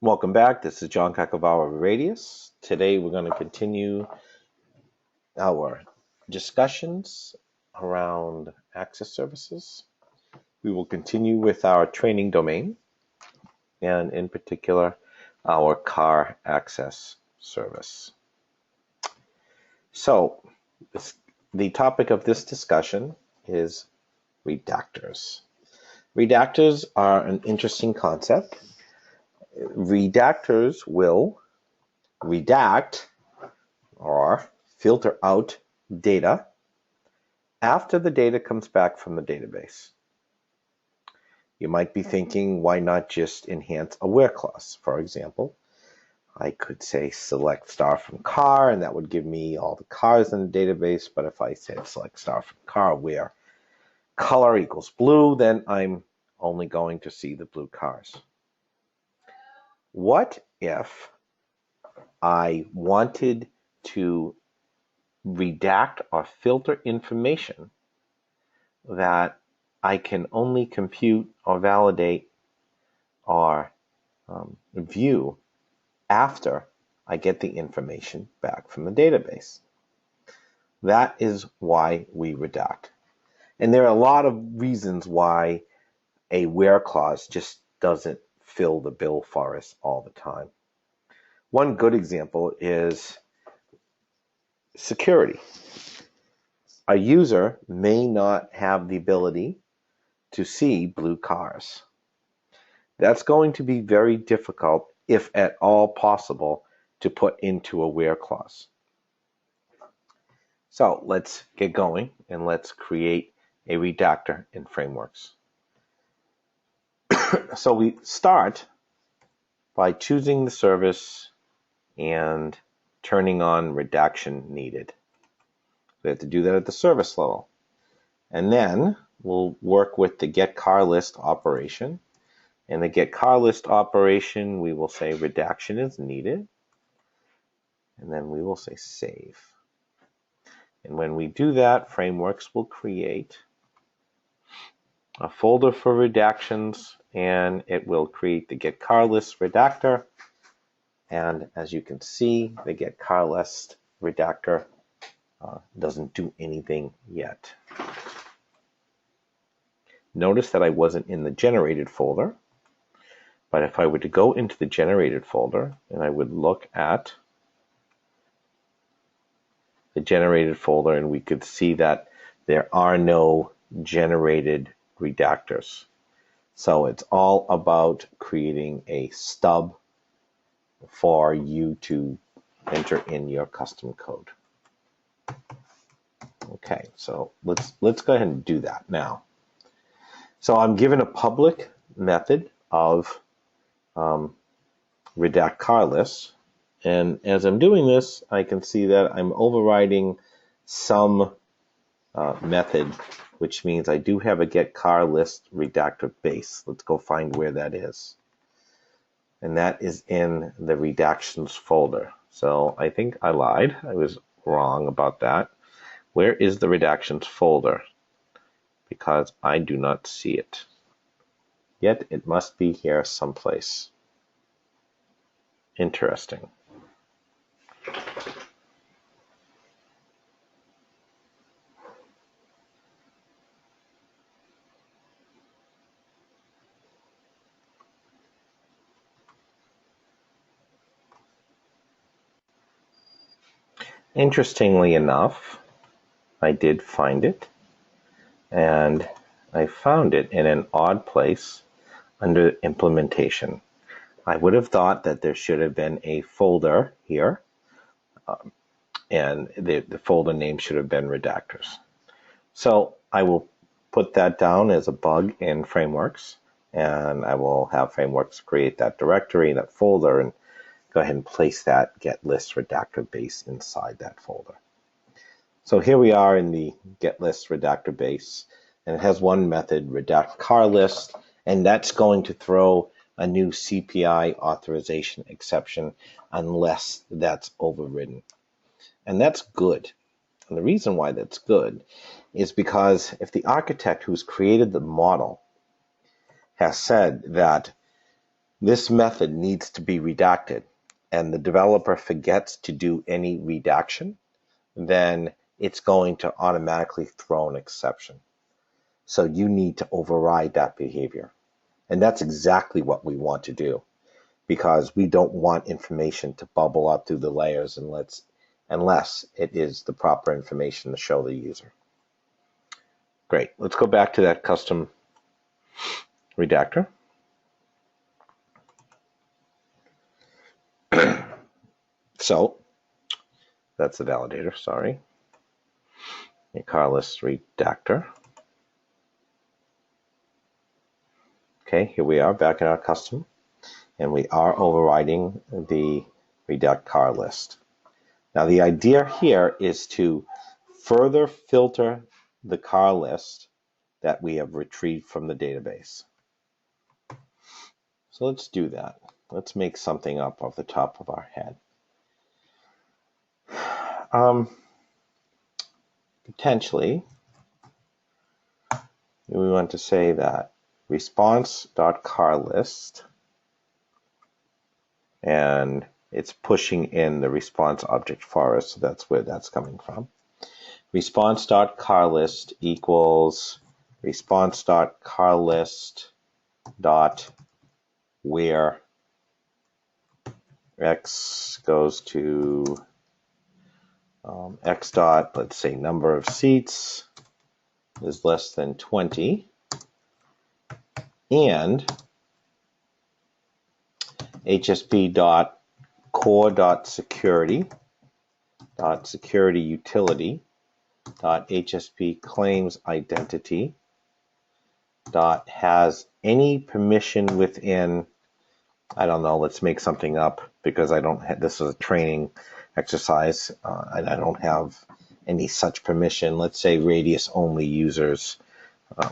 Welcome back. This is John Kakavawa Radius. Today we're going to continue our discussions around access services. We will continue with our training domain and in particular our car access service. So the topic of this discussion is redactors. Redactors are an interesting concept. Redactors will redact or filter out data after the data comes back from the database. You might be thinking, why not just enhance a where clause? For example, I could say select star from car, and that would give me all the cars in the database. But if I said select star from car where color equals blue, then I'm only going to see the blue cars. What if I wanted to redact or filter information that I can only compute or validate or view after I get the information back from the database? That is why we redact. And there are a lot of reasons why a where clause just doesn't fill the bill for us all the time. One good example is security. A user may not have the ability to see blue cars. That's going to be very difficult, if at all possible, to put into a where clause. So let's get going and let's create a redactor in Frameworks. So we start by choosing the service and turning on redaction needed. We have to do that at the service level. And then we'll work with the get car list operation. In the get car list operation, we will say redaction is needed. And then we will say save. And when we do that, Frameworks will create a folder for redactions, and it will create the get car list redactor. And as you can see, the get car list redactor doesn't do anything yet. Notice that I wasn't in the generated folder, but if I were to go into the generated folder and I would look at the generated folder, and we could see that there are no generated redactors. So it's all about creating a stub for you to enter in your custom code. Okay, so let's go ahead and do that now. So I'm given a public method of redact car lists, and as I'm doing this, I can see that I'm overriding some method, which means I do have a get car list redactor base. Let's go find where that is. And that is in the redactions folder. So I think I lied. I was wrong about that. Where is the redactions folder? Because I do not see it. Yet it must be here someplace. Interesting. Interestingly enough, I did find it, and I found it in an odd place under implementation. I would have thought that there should have been a folder here, and the folder name should have been redactors. So I will put that down as a bug in Frameworks, and I will have Frameworks create that directory, that folder, and go ahead and place that get list redactor base inside that folder. So here we are in the get list redactor base, and it has one method, redact car list, and that's going to throw a new CPI authorization exception unless that's overridden. And that's good. And the reason why that's good is because if the architect who's created the model has said that this method needs to be redacted and the developer forgets to do any redaction, then it's going to automatically throw an exception. So you need to override that behavior. And that's exactly what we want to do, because we don't want information to bubble up through the layers unless it is the proper information to show the user. Great. Let's go back to that custom redactor. So that's the validator, sorry. A car list redactor. Okay, here we are back in our custom, and we are overriding the redact car list. Now the idea here is to further filter the car list that we have retrieved from the database. So let's do that. Let's make something up off the top of our head. Potentially, we want to say that response.carList, and it's pushing in the response object for us, so that's where that's coming from. Response.carList equals response.carList dot where x goes to x dot, let's say number of seats is less than 20, and hsp dot core dot security utility dot hsp claims identity dot has any permission within, I don't know, let's make something up because I don't have, this is a training exercise, and I don't have any such permission. Let's say radius only users,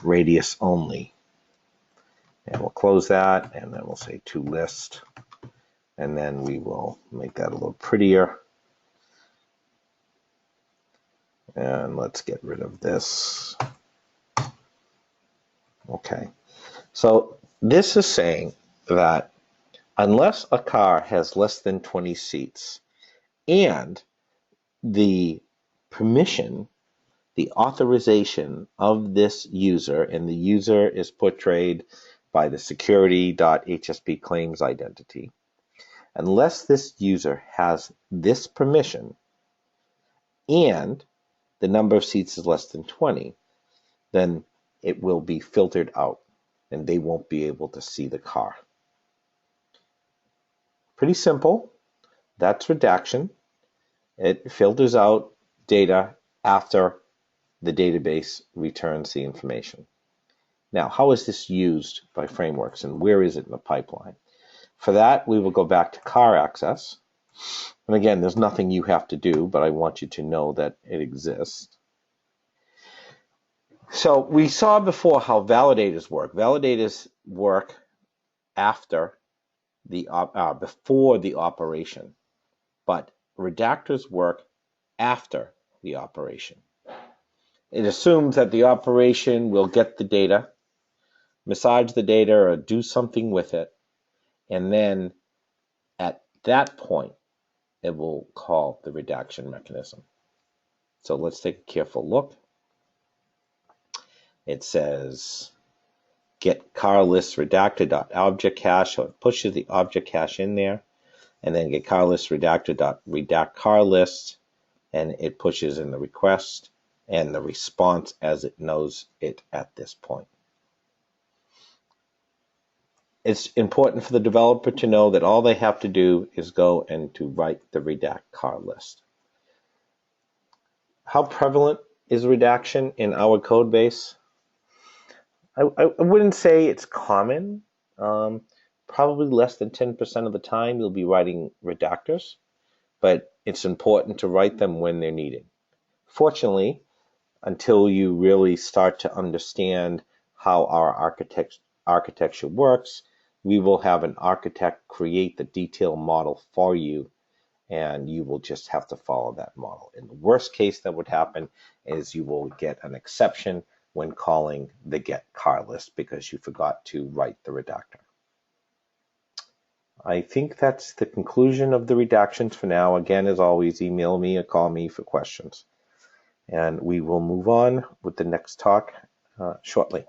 radius only. And we'll close that, and then we'll say to list, and then we will make that a little prettier. And let's get rid of this. Okay, so this is saying that unless a car has less than 20 seats and the permission, the authorization of this user, and the user is portrayed by the security.hsp claims identity, unless this user has this permission and the number of seats is less than 20, then it will be filtered out and they won't be able to see the car. Pretty simple. That's redaction. It filters out data after the database returns the information. Now, how is this used by frameworks and where is it in the pipeline? For that, we will go back to car access. And again, there's nothing you have to do, but I want you to know that it exists. So we saw before how validators work. Validators work after the before the operation, but redactors work after the operation. It assumes that the operation will get the data, massage the data, or do something with it, and then at that point, it will call the redaction mechanism. So let's take a careful look. It says get car list redacted.object cache, so it pushes the object cache in there, and then get car list redacted.redact car list, and it pushes in the request and the response as it knows it at this point. It's important for the developer to know that all they have to do is go and to write the redact car list. How prevalent is redaction in our code base? I wouldn't say it's common. Probably less than 10% of the time you'll be writing redactors, but it's important to write them when they're needed. Fortunately, until you really start to understand how our architecture works, we will have an architect create the detailed model for you, and you will just have to follow that model. In the worst case that would happen is you will get an exception when calling the get car list because you forgot to write the redactor. I think that's the conclusion of the redactions for now. Again, as always, email me or call me for questions. And we will move on with the next talk shortly.